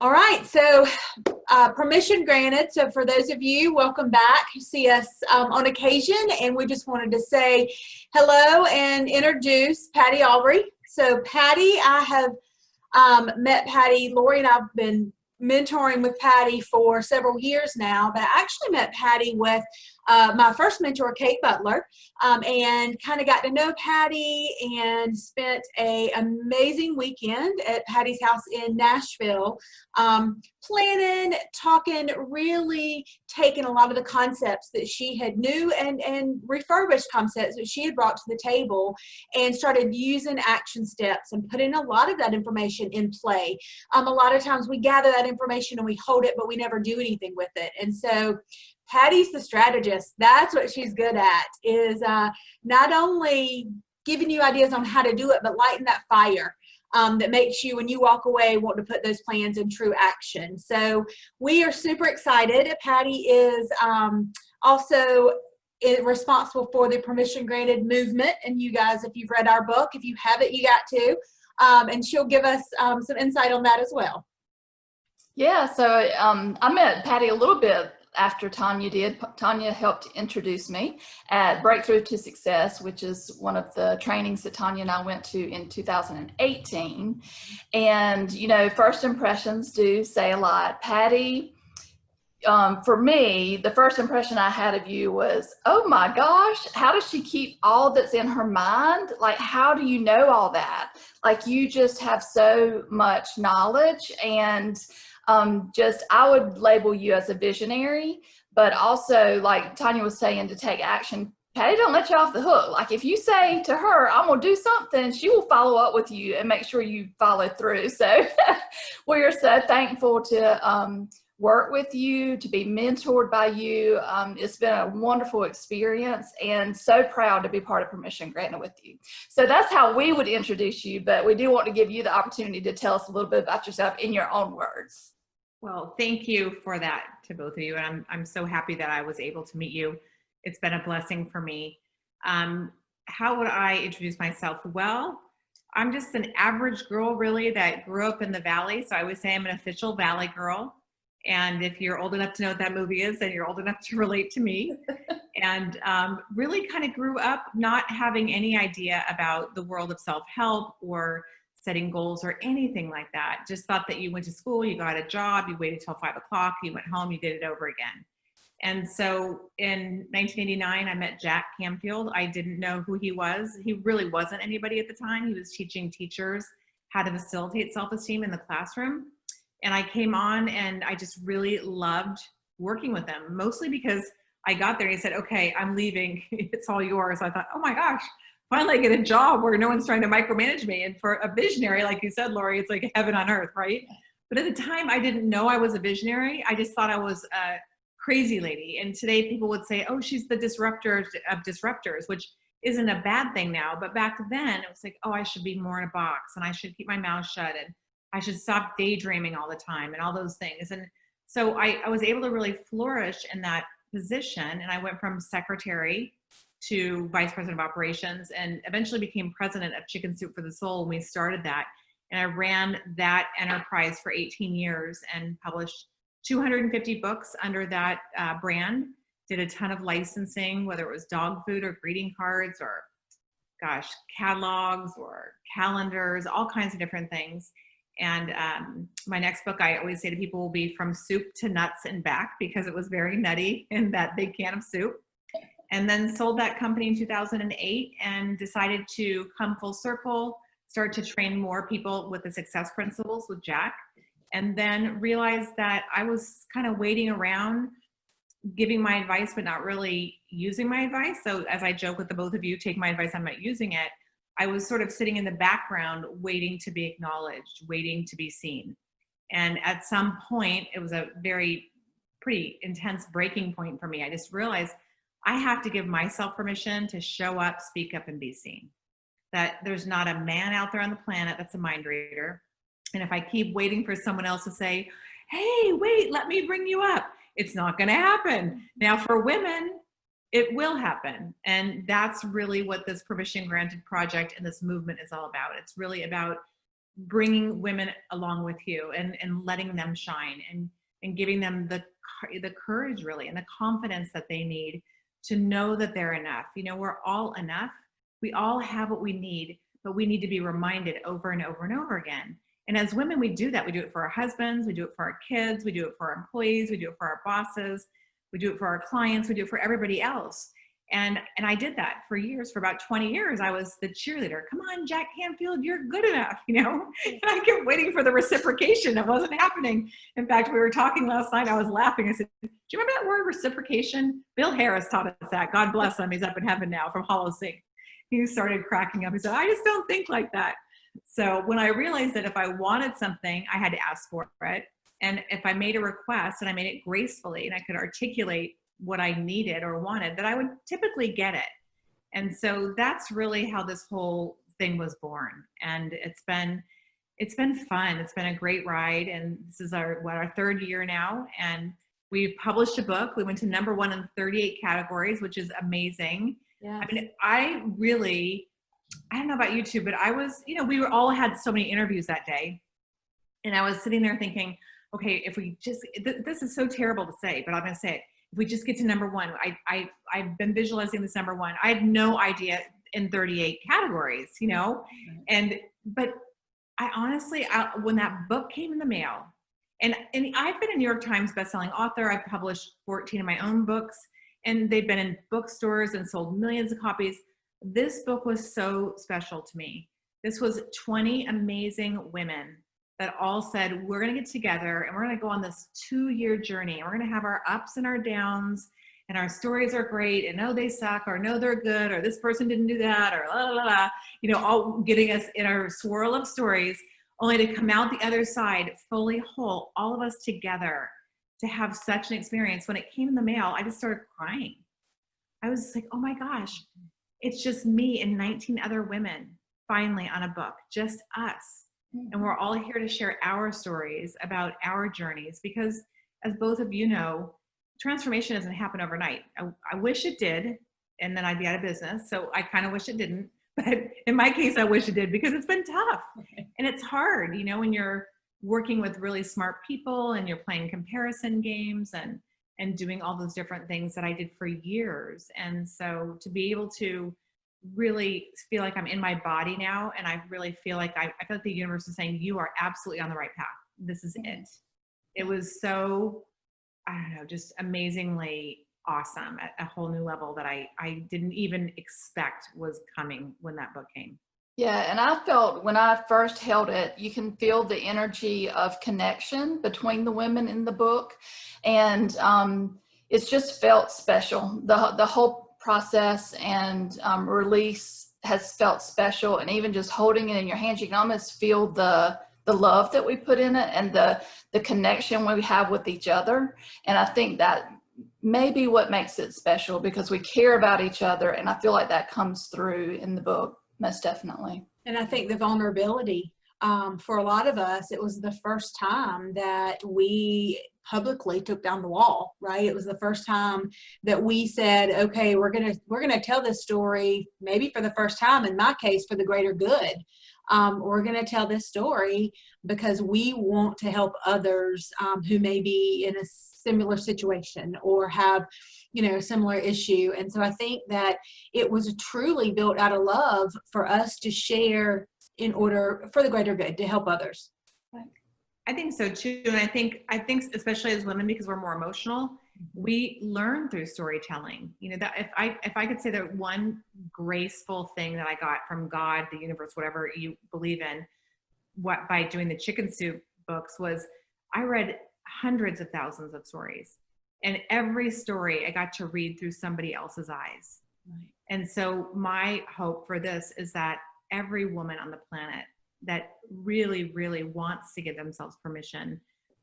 All right, so permission granted. So for those of you, welcome back. You see us on occasion, and we just wanted to say hello and introduce Patty Aubery. So Patty, I have met Patty. Lori and I've been mentoring with Patty for several years now, but I actually met Patty with my first mentor, Kate Butler, and kind of got to know Patty and spent a amazing weekend at Patty's house in Nashville, planning, talking, really taking a lot of the concepts that she had knew and refurbished concepts that she had brought to the table and started using action steps and putting a lot of that information in play. A lot of times we gather that information and we hold it, but we never do anything with it. And so Patty's the strategist. That's what she's good at, is not only giving you ideas on how to do it, but lighting that fire that makes you, when you walk away, want to put those plans in true action. So we are super excited. Patty is also responsible for the Permission Granted movement. And you guys, if you've read our book, if you haven't, you got to. And she'll give us some insight on that as well. Yeah, so I met Patty a little bit after Tonya did. Tonya helped introduce me at Breakthrough to Success, which is one of the trainings that Tonya and I went to in 2018. And, you know, first impressions do say a lot. Patty, for me, the first impression I had of you was, oh my gosh, how does she keep all that's in her mind? Like, how do you know all that? Like, you just have so much knowledge, and I would label you as a visionary, but also, like Tonya was saying, to take action. Patty don't let you off the hook. Like, if you say to her, I'm gonna do something, she will follow up with you and make sure you follow through. So we are so thankful to work with you, to be mentored by you. It's been a wonderful experience, and so proud to be part of Permission Granted with you. So that's how we would introduce you, but we do want to give you the opportunity to tell us a little bit about yourself in your own words. Well, thank you for that to both of you. And I'm so happy that I was able to meet you. It's been a blessing for me. How would I introduce myself? Well, I'm just an average girl, really, that grew up in the Valley. So I would say I'm an official Valley girl. And if you're old enough to know what that movie is, then you're old enough to relate to me. And really kind of grew up not having any idea about the world of self-help or setting goals or anything like that. Just thought that you went to school, you got a job, you waited till 5 o'clock, you went home, you did it over again. And so in 1989, I met Jack Canfield. I didn't know who he was. He really wasn't anybody at the time. He was teaching teachers how to facilitate self-esteem in the classroom. And I came on and I just really loved working with him, mostly because I got there and he said, okay, I'm leaving, it's all yours. I thought, oh my gosh, finally I get a job where no one's trying to micromanage me. And for a visionary, like you said, Lori, it's like heaven on earth, right? But at the time, I didn't know I was a visionary. I just thought I was a crazy lady. And today people would say, oh, she's the disruptor of disruptors, which isn't a bad thing now. But back then it was like, oh, I should be more in a box and I should keep my mouth shut and I should stop daydreaming all the time and all those things. And so I was able to really flourish in that position. And I went from secretary to vice president of operations and eventually became president of Chicken Soup for the Soul when we started that. And I ran that enterprise for 18 years and published 250 books under that brand, did a ton of licensing, whether it was dog food or greeting cards or, gosh, catalogs or calendars, all kinds of different things. And my next book, I always say to people, will be From Soup to Nuts and Back, because it was very nutty in that big can of soup. And then sold that company in 2008 and decided to come full circle, start to train more people with the success principles with Jack. And then realized that I was kind of waiting around, giving my advice, but not really using my advice. So as I joke with the both of you, take my advice, I'm not using it. I was sort of sitting in the background, waiting to be acknowledged, waiting to be seen. And at some point, it was a pretty intense breaking point for me. I just realized I have to give myself permission to show up, speak up, and be seen. That there's not a man out there on the planet that's a mind reader. And if I keep waiting for someone else to say, hey, wait, let me bring you up, it's not gonna happen. Now for women, it will happen. And that's really what this Permission Granted project and this movement is all about. It's really about bringing women along with you and letting them shine and giving them the courage really and the confidence that they need to know that they're enough. You know, we're all enough. We all have what we need, but we need to be reminded over and over and over again. And as women, we do that. We do it for our husbands, we do it for our kids, we do it for our employees, we do it for our bosses, we do it for our clients, we do it for everybody else. And I did that for years. For about 20 years, I was the cheerleader. Come on, Jack Canfield, you're good enough, you know? And I kept waiting for the reciprocation. It wasn't happening. In fact, we were talking last night. I was laughing. I said, do you remember that word reciprocation? Bill Harris taught us that. God bless him. He's up in heaven now from Hollow Sink. He started cracking up. He said, I just don't think like that. So when I realized that if I wanted something, I had to ask for it. And if I made a request and I made it gracefully and I could articulate what I needed or wanted, that I would typically get it. And so that's really how this whole thing was born. And it's been fun. It's been a great ride. And this is our third year now. And we've published a book. We went to #1 in 38 categories, which is amazing. Yes. I mean, I don't know about you two, but I was, you know, we all had so many interviews that day. And I was sitting there thinking, okay, if we just, this is so terrible to say, but I'm going to say it. If we just get to #1, I've been visualizing this #1. I had no idea in 38 categories, you know, but I honestly, when that book came in the mail, and I've been a New York Times bestselling author. I've published 14 of my own books, and they've been in bookstores and sold millions of copies. This book was so special to me. This was 20 amazing women that all said, we're going to get together and we're going to go on this 2-year journey. And we're going to have our ups and our downs, and our stories are great, and no, they suck, or no, they're good, or this person didn't do that, or la, la, la, you know, all getting us in our swirl of stories, only to come out the other side fully whole, all of us together, to have such an experience. When it came in the mail, I just started crying. I was like, oh my gosh, it's just me and 19 other women finally on a book, just us. And we're all here to share our stories about our journeys, because as both of you know, transformation doesn't happen overnight. I wish it did, and then I'd be out of business. So I kind of wish it didn't, but in my case, I wish it did, because it's been tough and it's hard, you know, when you're working with really smart people and you're playing comparison games and doing all those different things that I did for years. And so to be able to really feel like I'm in my body now, and I really feel like I feel like the universe is saying, you are absolutely on the right path. This is it. It was so, I don't know, just amazingly awesome at a whole new level that I didn't even expect was coming when that book came. Yeah, and I felt when I first held it, you can feel the energy of connection between the women in the book, and it's just felt special. The whole process and release has felt special, and even just holding it in your hands, you can almost feel the love that we put in it and the connection we have with each other. And I think that may be what makes it special, because we care about each other, and I feel like that comes through in the book, most definitely. And I think the vulnerability, for a lot of us, it was the first time that we publicly took down the wall, right? It was the first time that we said, okay, we're gonna tell this story, maybe for the first time, in my case, for the greater good. We're gonna tell this story because we want to help others who may be in a similar situation or have, you know, a similar issue. And so I think that it was truly built out of love for us to share in order for the greater good, to help others. I think so too. And I think especially as women, because we're more emotional, we learn through storytelling. You know, that if I could say that one graceful thing that I got from God, the universe, whatever you believe in, what by doing the Chicken Soup books, was I read hundreds of thousands of stories, and every story I got to read through somebody else's eyes. Right. And so my hope for this is that every woman on the planet that really, really wants to give themselves permission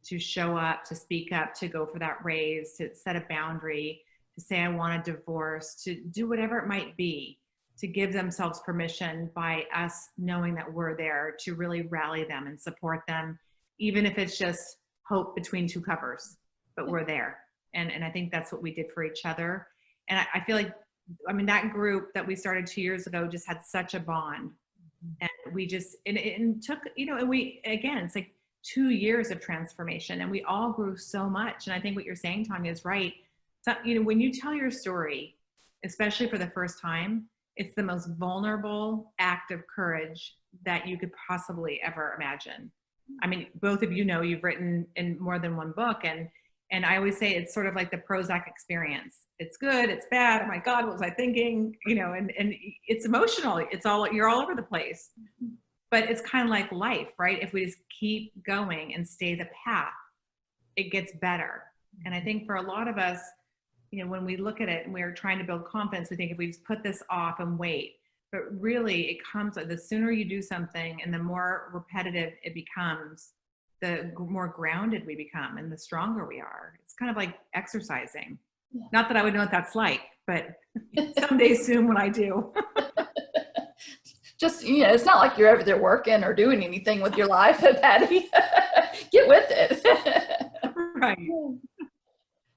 to show up, to speak up, to go for that raise, to set a boundary, to say, I want a divorce, to do whatever it might be, to give themselves permission by us knowing that we're there to really rally them and support them, even if it's just hope between two covers, but we're there. And I think that's what we did for each other. And I feel like, I mean, that group that we started 2 years ago just had such a bond. And we just, and took, and we, again, it's like 2 years of transformation, and we all grew so much. And I think what you're saying, Tonya, is right. So, when you tell your story, especially for the first time, it's the most vulnerable act of courage that you could possibly ever imagine. I mean, both of you've written in more than one book, and I always say it's sort of like the Prozac experience. It's good, it's bad. Oh my God, what was I thinking? And it's emotional. You're all over the place. But it's kind of like life, right? If we just keep going and stay the path, it gets better. And I think for a lot of us, when we look at it and we're trying to build confidence, we think if we just put this off and wait, but really it comes, the sooner you do something and the more repetitive it becomes, the more grounded we become and the stronger we are. It's kind of like exercising. Yeah. Not that I would know what that's like, but someday soon when I do. Just, it's not like you're over there working or doing anything with your life, Patty. Get with it. Right.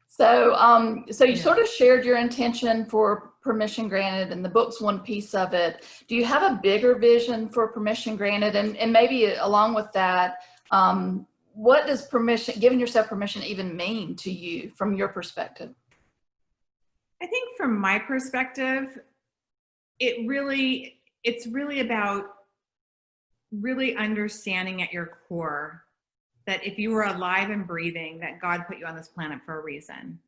So, so you sort of shared your intention for Permission Granted, and the book's one piece of it. Do you have a bigger vision for Permission Granted? And maybe along with that, what does giving yourself permission even mean to you from your perspective? I think from my perspective, it's really about really understanding at your core that if you were alive and breathing, that God put you on this planet for a reason.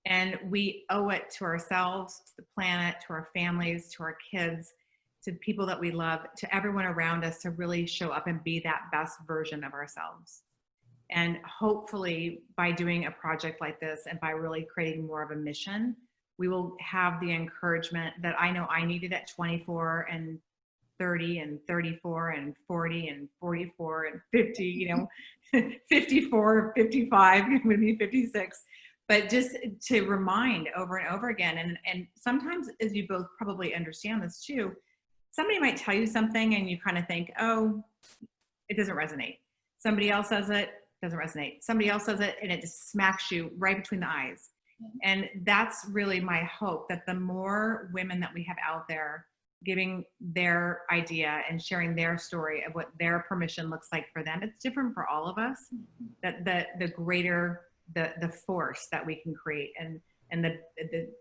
And we owe it to ourselves, to the planet, to our families, to our kids, to people that we love, to everyone around us, to really show up and be that best version of ourselves. And hopefully by doing a project like this and by really creating more of a mission, we will have the encouragement that I know I needed at 24 and 30 and 34 and 40 and 44 and 50, 54, 55, I'm going to be 56. But just to remind over and over again, and sometimes, as you both probably understand this too, somebody might tell you something and you kind of think, oh, it doesn't resonate. Somebody else says it, doesn't resonate. Somebody else says it and it just smacks you right between the eyes. And that's really my hope, that the more women that we have out there giving their idea and sharing their story of what their permission looks like for them, it's different for all of us, that the greater the force that we can create and the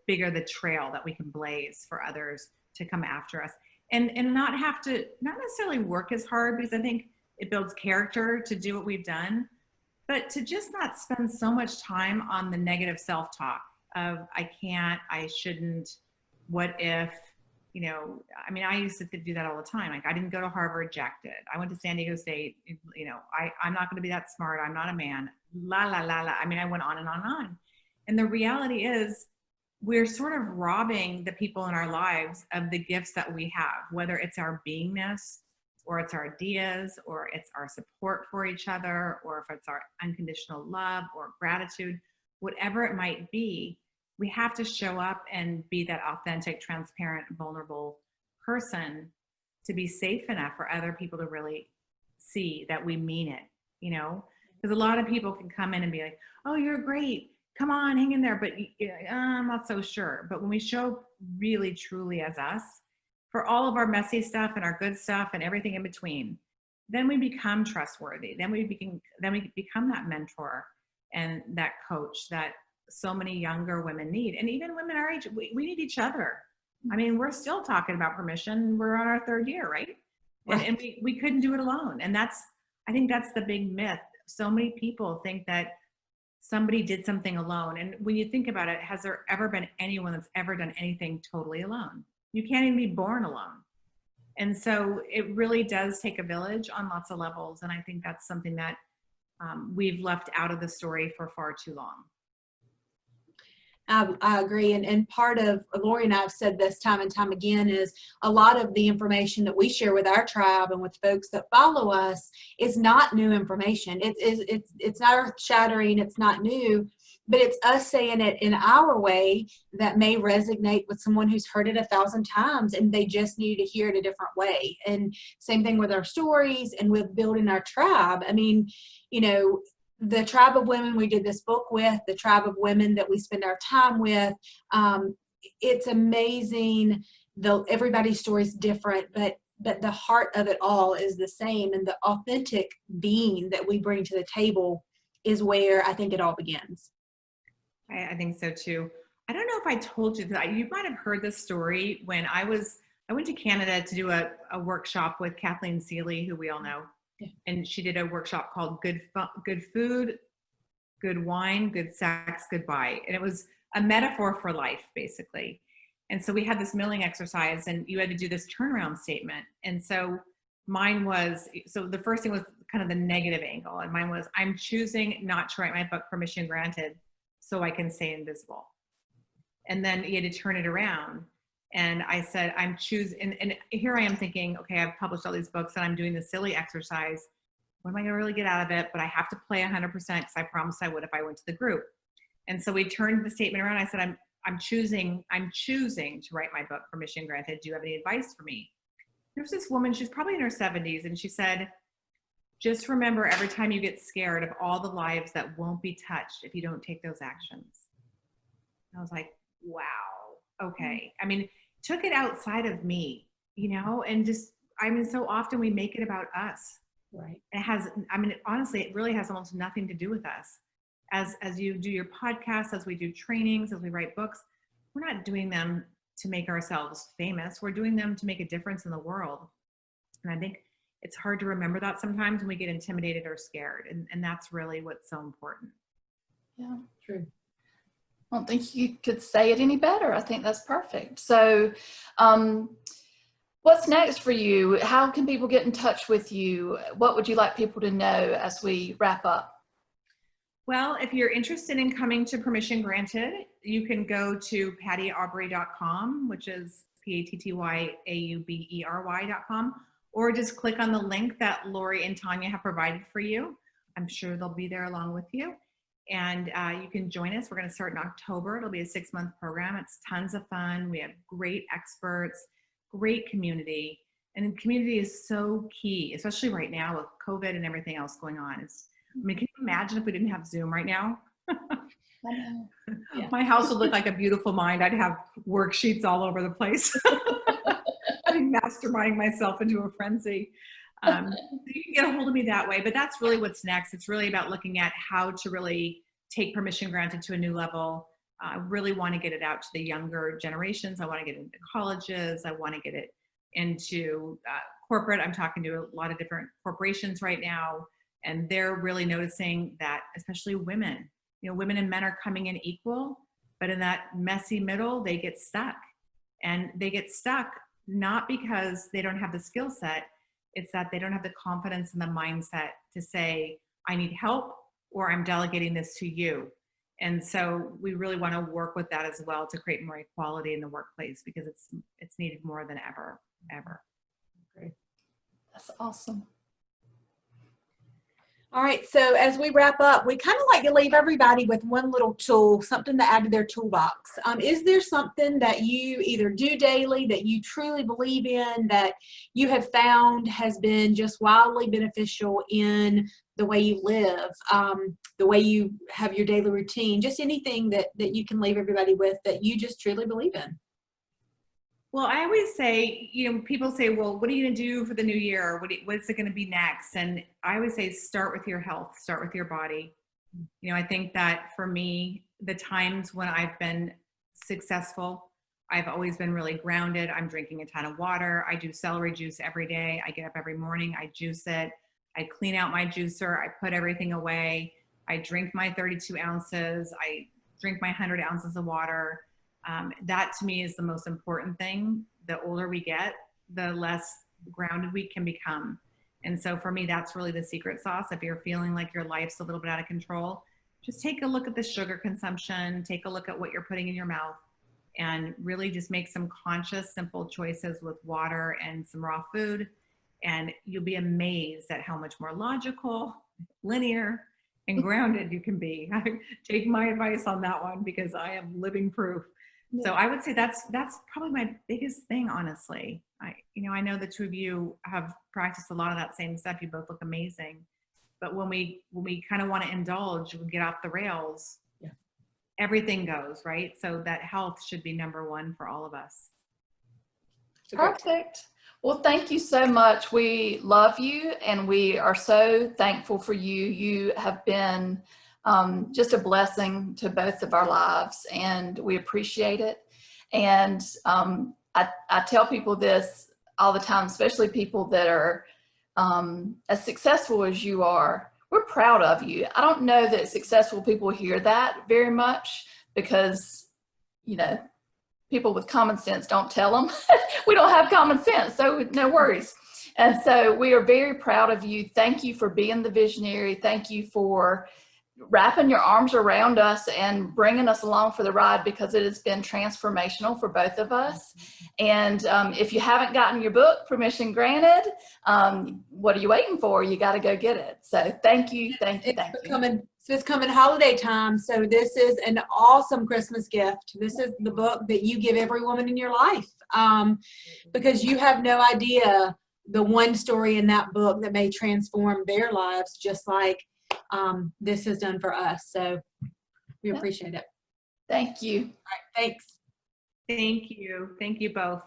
bigger the trail that we can blaze for others to come after us, and not necessarily work as hard, because I think it builds character to do what we've done, but to just not spend so much time on the negative self-talk of I can't, I shouldn't, what if, I used to do that all the time. Like, I didn't go to Harvard, Jack did. I went to San Diego State, I'm not going to be that smart. I'm not a man, la, la, la, la. I went on and on and on. And the reality is we're sort of robbing the people in our lives of the gifts that we have, whether it's our beingness, or it's our ideas, or it's our support for each other, or if it's our unconditional love or gratitude, whatever it might be. We have to show up and be that authentic, transparent, vulnerable person to be safe enough for other people to really see that we mean it, because a lot of people can come in and be like, oh, you're great, come on, hang in there, but I'm not so sure. But when we show really truly as us, for all of our messy stuff and our good stuff and everything in between, then we become trustworthy. Then we become that mentor and that coach that so many younger women need. And even women our age, we need each other. We're still talking about permission. We're on our 3rd year, right? And we couldn't do it alone. And I think that's the big myth. So many people think that somebody did something alone. And when you think about it, has there ever been anyone that's ever done anything totally alone? You can't even be born alone. And so it really does take a village on lots of levels. And I think that's something that we've left out of the story for far too long. I agree. And part of, Lori and I have said this time and time again, is a lot of the information that we share with our tribe and with folks that follow us is not new information. It's not earth shattering. It's not new, but it's us saying it in our way that may resonate with someone who's heard it 1,000 times and they just need to hear it a different way. And same thing with our stories and with building our tribe. The tribe of women we did this book with, the tribe of women that we spend our time with, it's amazing. Everybody's story is different, but but the heart of it all is the same. And the authentic being that we bring to the table is where I think it all begins. I think so too. I don't know if I told you that. You might have heard this story when I went to Canada to do a workshop with Kathleen Seeley, who we all know. Yeah. And she did a workshop called Good Food, Good Wine, Good Sex, Goodbye. And it was a metaphor for life, basically. And so we had this milling exercise and you had to do this turnaround statement. And so mine was, so the first thing was kind of the negative angle. And mine was, I'm choosing not to write my book, Permission Granted, so I can stay invisible. And then you had to turn it around. And I said, I'm choosing, and here I am thinking, okay, I've published all these books and I'm doing this silly exercise. What am I gonna really get out of it? But I have to play 100% because I promised I would if I went to the group. And so we turned the statement around. I said, I'm choosing to write my book, Permission Granted. Do you have any advice for me? There's this woman, she's probably in her 70s, and she said, just remember every time you get scared of all the lives that won't be touched if you don't take those actions. I was like, wow, okay. I mean, took it outside of me, you know, and just, I mean, so often we make it about us. Right. It has, I mean, honestly, it really has almost nothing to do with us. As you do your podcasts, as we do trainings, as we write books, we're not doing them to make ourselves famous. We're doing them to make a difference in the world. And I think it's hard to remember that sometimes when we get intimidated or scared. And that's really what's so important. Yeah, True. I don't think you could say it any better. I think that's perfect. So what's next for you? How can people get in touch with you? What would you like people to know as we wrap up? Well, if you're interested in coming to Permission Granted, you can go to pattyaubery.com, which is PATTYAUBERY.com, or just click on the link that Lori and Tonya have provided for you. I'm sure they'll be there along with you. And you can join us. We're going to start in October. It'll be a 6-month program. It's tons of fun. We have great experts, great community. And community is so key, especially right now with COVID and everything else going on. I mean, can you imagine if we didn't have Zoom right now? Yeah. My house would look like a beautiful mind. I'd have worksheets all over the place. I'm masterminding myself into a frenzy. So you can get a hold of me that way, but that's really what's next. It's really about looking at how to really take Permission Granted to a new level. I really want to get it out to the younger generations. I want to get it into colleges. I want to get it into corporate. I'm talking to a lot of different corporations right now. And they're really noticing that, especially women, you know, women and men are coming in equal, but in that messy middle, they get stuck. And they get stuck not because they don't have the skill set, it's that they don't have the confidence and the mindset to say, I need help, or I'm delegating this to you. And so we really want to work with that as well to create more equality in the workplace, because it's needed more than ever. Great. That's awesome. All right, so as we wrap up, we kind of like to leave everybody with one little tool, something to add to their toolbox. Is there something that you either do daily that you truly believe in, that you have found has been just wildly beneficial in the way you live, the way you have your daily routine, just anything that you can leave everybody with that you just truly believe in? Well, I always say, you know, people say, well, what are you going to do for the new year? What's it going to be next? And I always say, start with your health, start with your body. You know, I think that for me, the times when I've been successful, I've always been really grounded. I'm drinking a ton of water. I do celery juice every day. I get up every morning. I juice it. I clean out my juicer. I put everything away. I drink my 32 ounces. I drink my 100 ounces of water. That to me is the most important thing. The older we get, the less grounded we can become. And so for me, that's really the secret sauce. If you're feeling like your life's a little bit out of control, just take a look at the sugar consumption, take a look at what you're putting in your mouth, and really just make some conscious, simple choices with water and some raw food. And you'll be amazed at how much more logical, linear, and grounded you can be. Take my advice on that one, because I am living proof. So I would say that's probably my biggest thing, honestly. I know the two of you have practiced a lot of that same stuff. You both look amazing. But when we kind of want to indulge, we get off the rails, yeah, everything goes, right? So that health should be number one for all of us. Perfect. Well, thank you so much. We love you and we are so thankful for you. You have been just a blessing to both of our lives and we appreciate it. And I tell people this all the time, especially people that are as successful as you are. We're proud of you. I don't know that successful people hear that very much because, you know, people with common sense don't tell them. We don't have common sense, so no worries. And so we are very proud of you. Thank you for being the visionary. Thank you for wrapping your arms around us and bringing us along for the ride, because it has been transformational for both of us. And if you haven't gotten your book, Permission Granted, what are you waiting for? You got to go get it. So thank you, thank you, thank you. It's coming holiday time, so this is an awesome Christmas gift. This is the book that you give every woman in your life, because you have no idea the one story in that book that may transform their lives, just like this has done for us. So we appreciate it. Thank you. All right, thanks. Thank you. Thank you both.